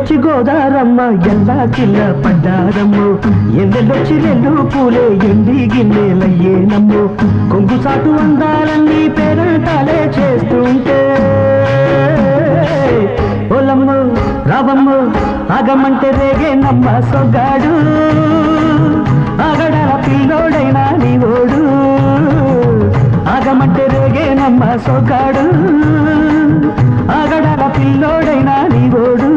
వచ్చి గోదారమ్మ ఎల్లా కిల్ల పడ్డారమ్ము ఎందెల్లొచ్చి రెండు పూలే ఎండి గిన్నెలయ్యేనమ్ము కొంగు సాటు అందాలన్నీ పేరంటాలే చేస్తుంటే ఓలమ్ము రావమ్ము ఆగమంటే రేగేనమ్మ సొగ్గాడు ఆగడాల పిల్లోడైనా నీవోడు ఆగమంటే రేగేనమ్మ సొగ్గాడు ఆగడాల పిల్లోడైనా నీవోడు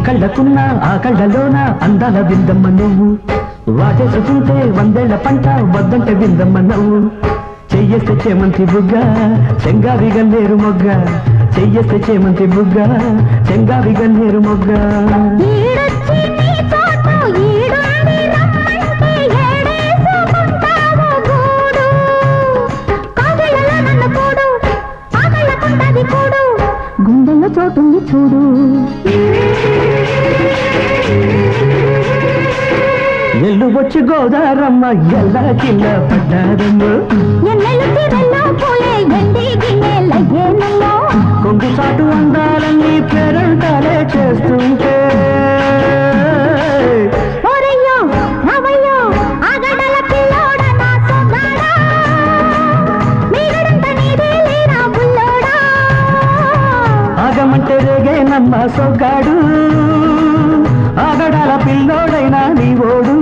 కళ్ళకున్న ఆ కళ్ళలోన అందాల విందమ్మ నువ్వు వాటేసుకుంటే వందేళ్ల పంట వద్దంటే విందమ్మ నవ్వు చెయ్యేస్తే చేమంతి బుగ్గ చెంగావి గన్నేరు మొగ్గ చెయ్యేస్తే చేమంతి బుగ్గ చెంగావి గన్నేరు మొగ్గ గుండెల్లో చోటుంది చూడు ఎల్లు వచ్చి గోదారమ్మ ఎల్లా కిల్ల పడ్డారమ్మ కొంగు సాటు అందాలన్నీ పేరంటాలే చేస్తుంటే ఆగమంటే రేగేనమ్మ సొగ్గాడు ఆగడాల పిల్లోడైనా నీవోడు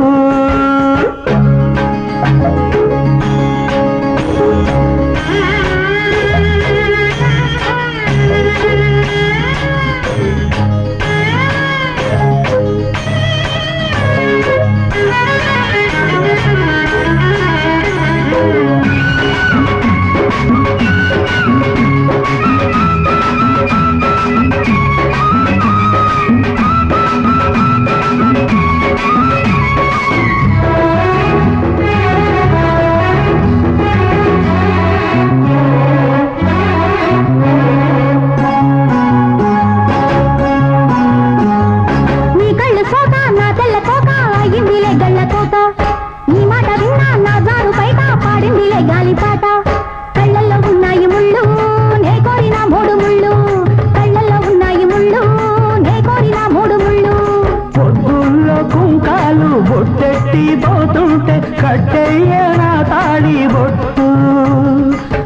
పోతుంటే కట్టెయ్య నా తాళి బొట్టు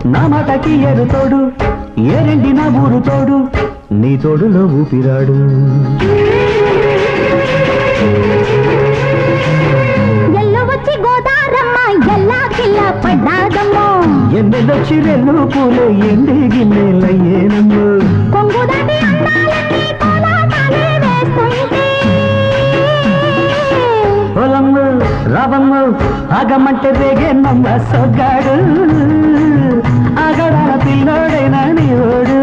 నా మాటకి ఎరు తోడు ఏరెండి నా ఊరు తోడు నీ తోడులో ఊపిరాడు వచ్చి గోదారమ్మ ఎల్లా కిల్ల పడ్డాదమ్మో ఎన్నెలొచ్చి వెళ్ళు పూలే ఎండి గిన్నెలయ్యేనమ్ము కొంగు దాటి అందాలన్నీ కోలాటాలే వేస్తుంటే ఓలమ్ము రావమ్ము ఆగమంటే రేగేనమ్మ సొగ్గాడు ఆగడాల పిల్లోడైనా నీవోడు